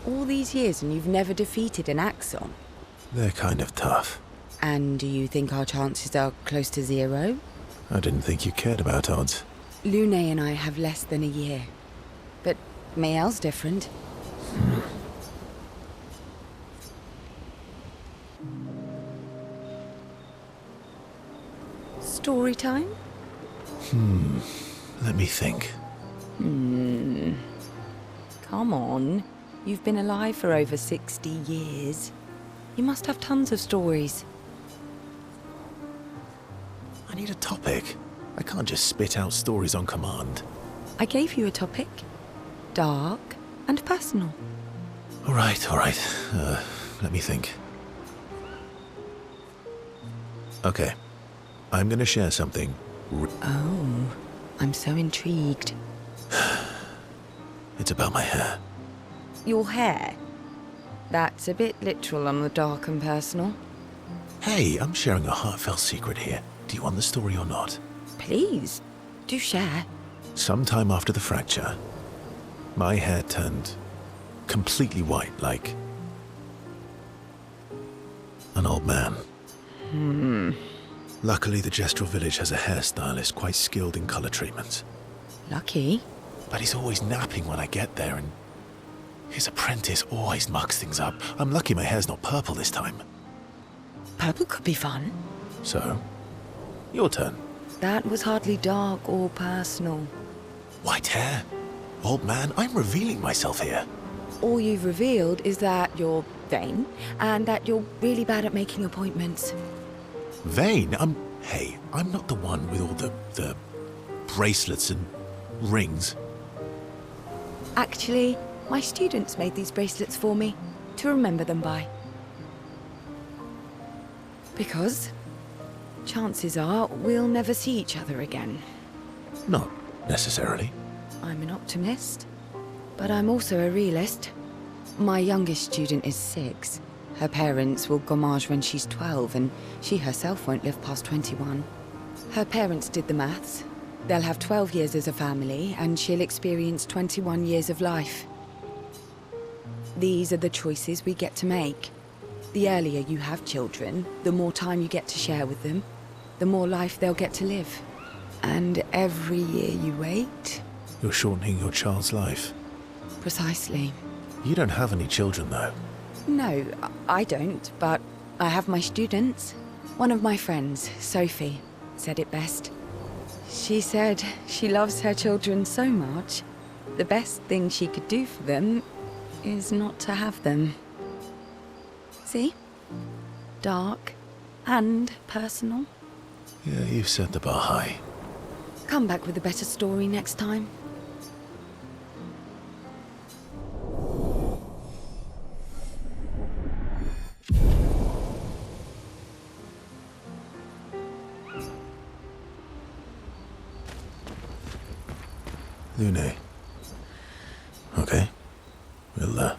All these years and you've never defeated an Axon? They're kind of tough. And do you think our chances are close to 0? I didn't think you cared about odds. Lune and I have less than a year. But Mael's different. Story time? Let me think. Come on. You've been alive for over 60 years. You must have tons of stories. I need a topic. I can't just spit out stories on command. I gave you a topic. Dark and personal. All right. Let me think. Okay. I'm gonna share something. Oh, I'm so intrigued. It's about my hair. Your hair? That's a bit literal on the dark and personal. Hey, I'm sharing a heartfelt secret here. Do you want the story or not? Please, do share. Sometime after the fracture, my hair turned completely white, like an old man. Luckily, the Gestural village has a hairstylist quite skilled in color treatments. Lucky. But he's always napping when I get there, and his apprentice always mucks things up. I'm lucky my hair's not purple this time. Purple could be fun. So, your turn. That was hardly dark or personal. White hair? Old man, I'm revealing myself here. All you've revealed is that you're vain, and that you're really bad at making appointments. Vain? Hey, I'm not the one with all the bracelets and rings. Actually, my students made these bracelets for me, to remember them by. Because chances are we'll never see each other again. Not necessarily. I'm an optimist, but I'm also a realist. My youngest student is 6. Her parents will gommage when she's 12, and she herself won't live past 21. Her parents did the maths. They'll have 12 years as a family, and she'll experience 21 years of life. These are the choices we get to make. The earlier you have children, the more time you get to share with them, the more life they'll get to live. And every year you wait... You're shortening your child's life. Precisely. You don't have any children, though. No, I don't, but I have my students. One of my friends, Sophie, said it best. She said she loves her children so much, the best thing she could do for them is not to have them. See? Dark and personal. Yeah, you've set the bar high. Come back with a better story next time. Lune. Okay. We'll,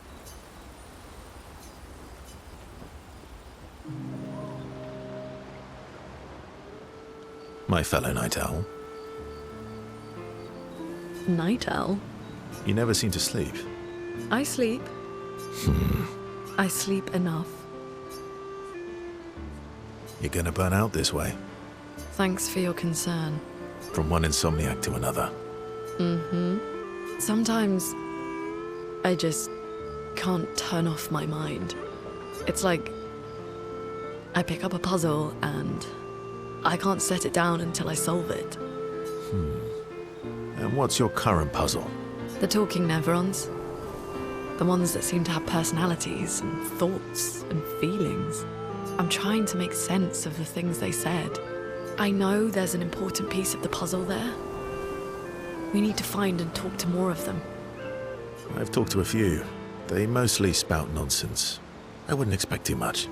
My fellow night owl. Night owl? You never seem to sleep. I sleep. I sleep enough. You're gonna burn out this way. Thanks for your concern. From one insomniac to another. Sometimes I just can't turn off my mind. It's like I pick up a puzzle and I can't set it down until I solve it. And what's your current puzzle? The talking neurons. The ones that seem to have personalities and thoughts and feelings. I'm trying to make sense of the things they said. I know there's an important piece of the puzzle there. We need to find and talk to more of them. I've talked to a few. They mostly spout nonsense. I wouldn't expect too much.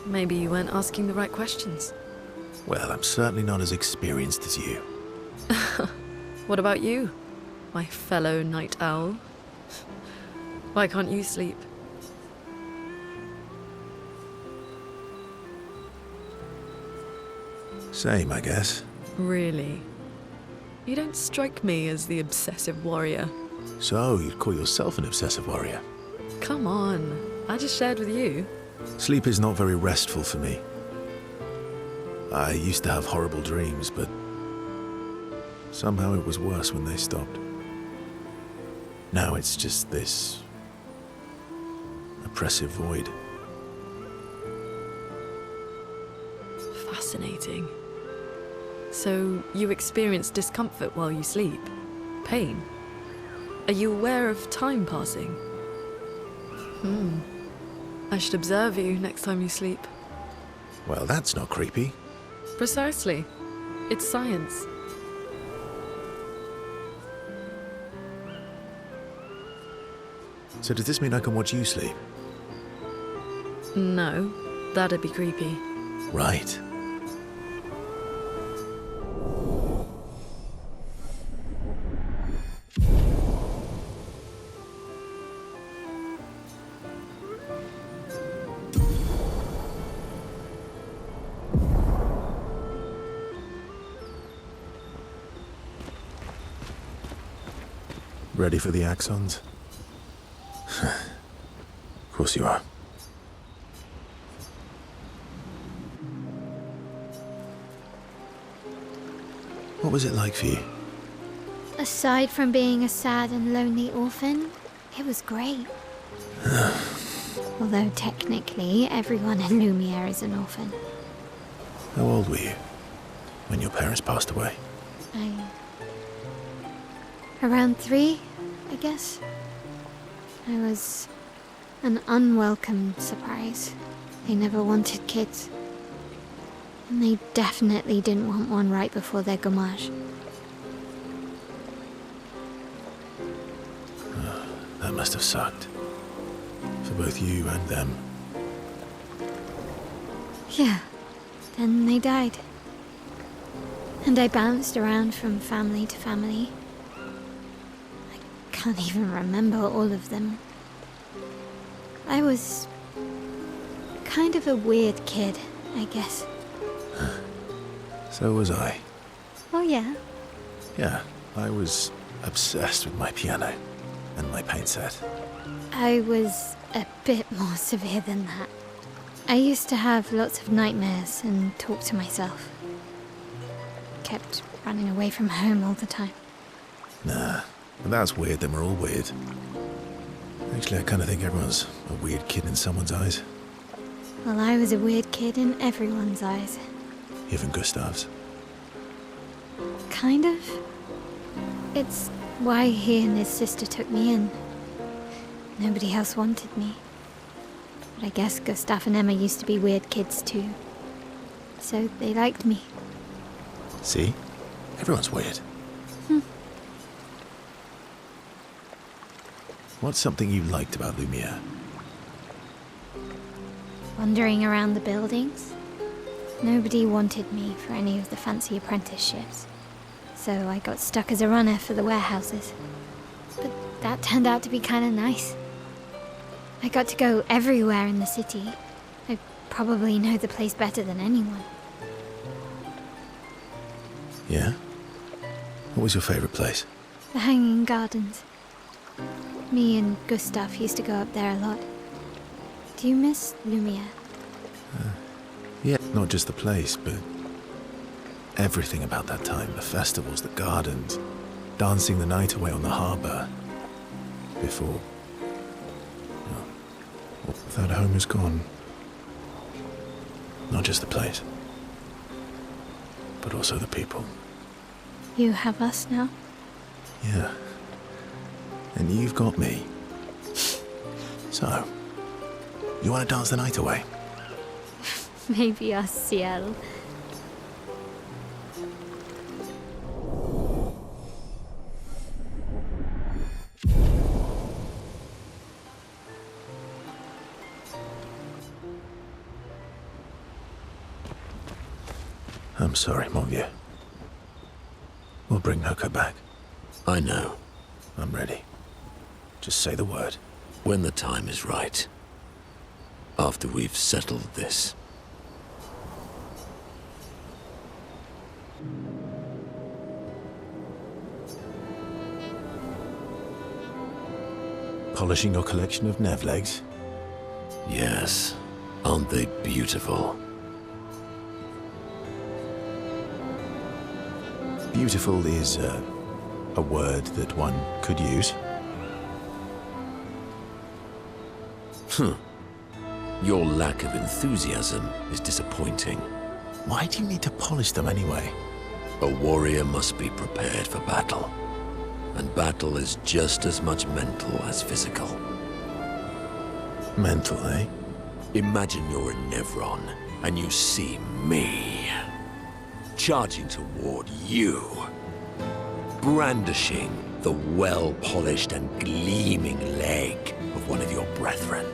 Maybe you weren't asking the right questions. Well, I'm certainly not as experienced as you. What about you, my fellow night owl? Why can't you sleep? Same, I guess. Really? You don't strike me as the obsessive warrior. So, you'd call yourself an obsessive warrior? Come on, I just shared with you. Sleep is not very restful for me. I used to have horrible dreams, but somehow it was worse when they stopped. Now it's just this oppressive void. Fascinating. So you experience discomfort while you sleep? Pain? Are you aware of time passing? I should observe you next time you sleep. Well, that's not creepy. Precisely. It's science. So does this mean I can watch you sleep? No, that'd be creepy. Right. Ready for the axons? Of course you are. What was it like for you? Aside from being a sad and lonely orphan, it was great. Although technically, everyone in Ľmi에르 is an orphan. How old were you when your parents passed away? Around 3, I guess. I was an unwelcome surprise. They never wanted kids. And they definitely didn't want one right before their gommage. That must have sucked. For both you and them. Yeah. Then they died. And I bounced around from family to family. I can't even remember all of them. I was kind of a weird kid, I guess. So was I. Oh yeah? Yeah, I was obsessed with my piano and my paint set. I was a bit more severe than that. I used to have lots of nightmares and talk to myself. Kept running away from home all the time. Nah, if that's weird, then we're all weird. Actually, I kind of think everyone's a weird kid in someone's eyes. Well, I was a weird kid in everyone's eyes. Even Gustav's. Kind of. It's why he and his sister took me in. Nobody else wanted me. But I guess Gustav and Emma used to be weird kids too. So they liked me. See? Everyone's weird. What's something you liked about Ľmi에르? Wandering around the buildings. Nobody wanted me for any of the fancy apprenticeships. So I got stuck as a runner for the warehouses. But that turned out to be kind of nice. I got to go everywhere in the city. I probably know the place better than anyone. Yeah? What was your favorite place? The Hanging Gardens. Me and Gustav used to go up there a lot. Do you miss Ľmi에르? Yeah, not just the place, but everything about that time. The festivals, the gardens, dancing the night away on the harbour. Before... well, that home is gone. Not just the place, but also the people. You have us now? Yeah. And you've got me. So, you want to dance the night away? Maybe us, Ciel. I'm sorry, mon vieux. We'll bring Noko back. I know. I'm ready. Just say the word. When the time is right. After we've settled this. polishing your collection of Nevlegs? Yes. Aren't they beautiful? Beautiful is a word that one could use. Your lack of enthusiasm is disappointing. Why do you need to polish them anyway? A warrior must be prepared for battle. And battle is just as much mental as physical. Mental, eh? Imagine you're in Nevron, and you see me charging toward you, brandishing the well-polished and gleaming leg of one of your brethren.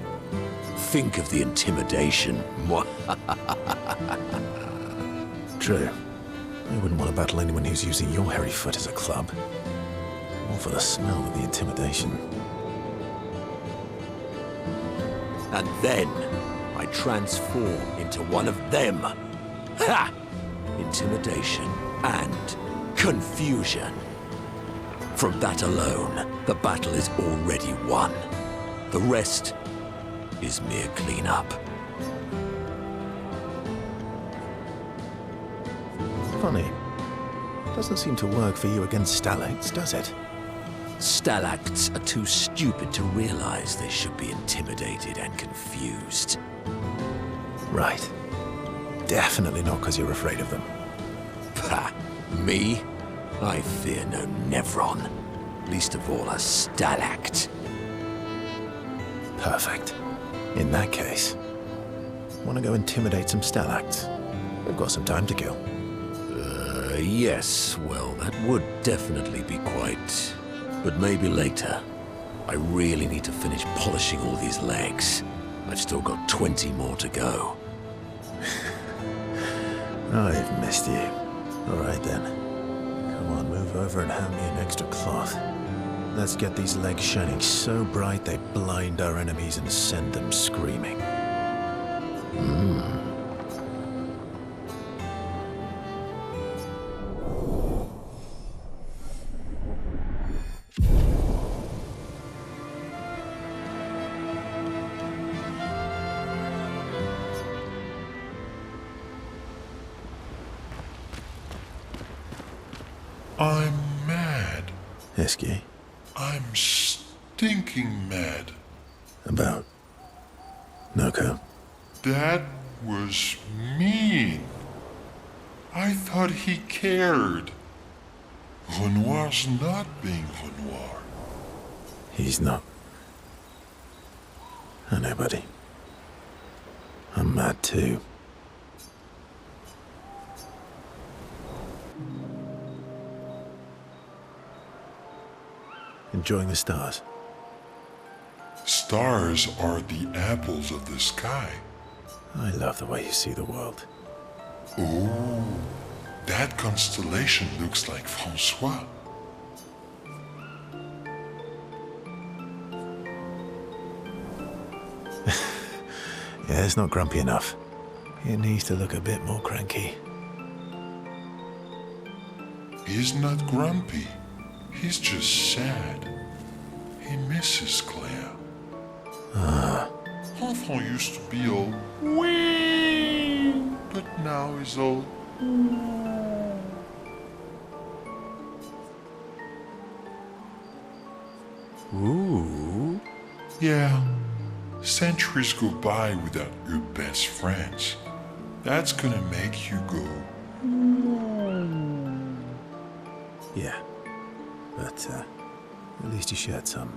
Think of the intimidation. True. I wouldn't want to battle anyone who's using your hairy foot as a club. Or for the smell of the intimidation. And then I transform into one of them. Ha! Intimidation and confusion. From that alone, the battle is already won. The rest is mere cleanup. Funny. Doesn't seem to work for you against stalacts, does it? Stalacts are too stupid to realize they should be intimidated and confused. Right. Definitely not because you're afraid of them. Ha! Me? I fear no Nevron. Least of all a stalact. Perfect. In that case, want to go intimidate some stalacts? We've got some time to kill. Yes. Well, that would definitely be quite... But maybe later. I really need to finish polishing all these legs. I've still got 20 more to go. I've missed you. All right then. Come on, move over and hand me an extra cloth. Let's get these legs shining so bright they blind our enemies and send them screaming. I'm mad. Heskey, I'm stinking mad. about Noko. That was mean. I thought he cared. Renoir's not being Renoir. He's not. I know, buddy. I'm mad too. Enjoying the stars? Stars are the apples of the sky. I love the way you see the world. Oh, that constellation looks like Francois. Yeah, it's not grumpy enough. It needs to look a bit more cranky. He's not grumpy. He's just sad. He misses Claire. Enfant used to be all wee, but now he's all Ooh. yeah. Centuries go by without your best friends. That's gonna make you go. Yeah. But, at least you shared some,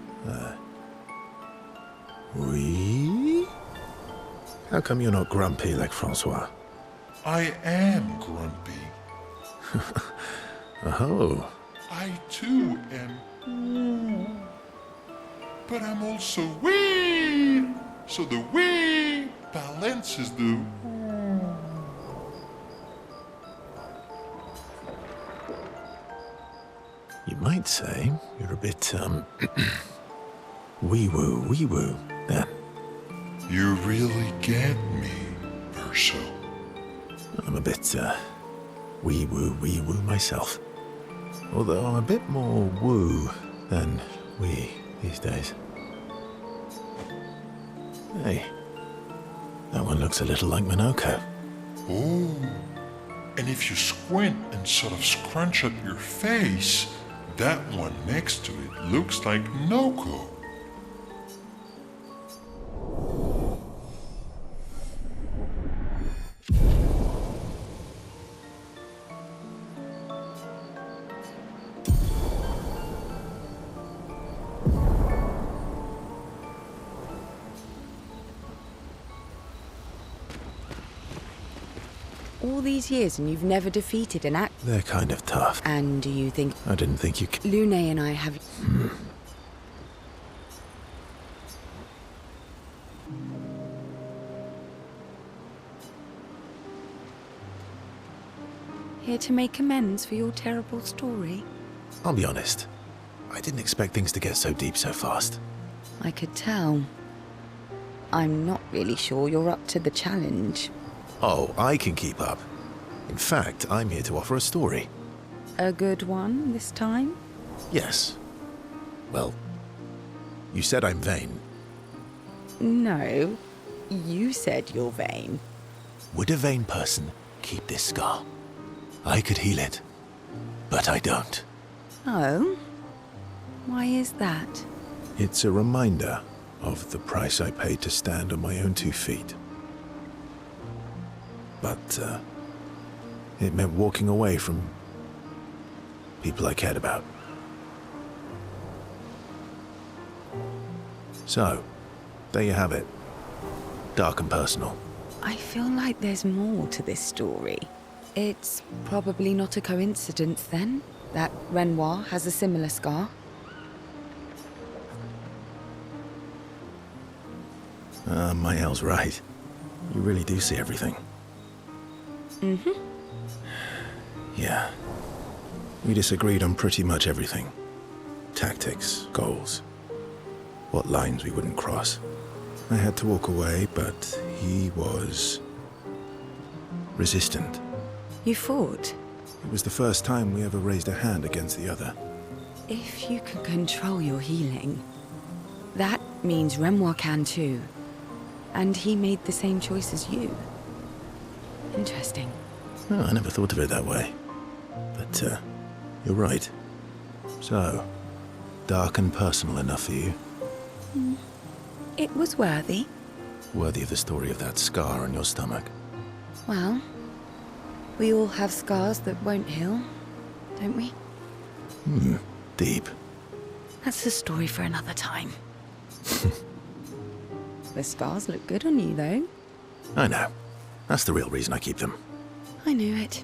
Oui? How come you're not grumpy like Francois? I am grumpy. Oh. I too am. But I'm also wee. So the wee balances the. You might say you're a bit, wee-woo, then. You really get me, Verso. I'm a bit, wee-woo myself. Although I'm a bit more woo than wee these days. Hey, that one looks a little like Minoko. Oh, and if you squint and sort of scrunch up your face, that one next to it looks like Noko. All these years and you've never defeated an act. They're kind of tough. And do you think I didn't think you could. Lune and I have... Here to make amends for your terrible story? I'll be honest. I didn't expect things to get so deep so fast. I could tell. I'm not really sure you're up to the challenge. Oh, I can keep up. In fact, I'm here to offer a story. A good one this time? Yes. Well, you said I'm vain. No, you said you're vain. Would a vain person keep this scar? I could heal it, but I don't. Oh? Why is that? It's a reminder of the price I paid to stand on my own 2 feet. But, it meant walking away from people I cared about. So, there you have it. Dark and personal. I feel like there's more to this story. It's probably not a coincidence, then, that Renoir has a similar scar. Maël's right. You really do see everything. Mm-hmm. Yeah. We disagreed on pretty much everything. Tactics, goals, what lines we wouldn't cross. I had to walk away, but he was resistant. You fought? It was the first time we ever raised a hand against the other. If you can control your healing, that means Renoir can too. And he made the same choice as you. Interesting. Oh, I never thought of it that way. But, you're right. So, dark and personal enough for you? It was worthy. Worthy of the story of that scar on your stomach. Well, we all have scars that won't heal, don't we? Deep. That's a story for another time. The scars look good on you, though. I know. That's the real reason I keep them. I knew it.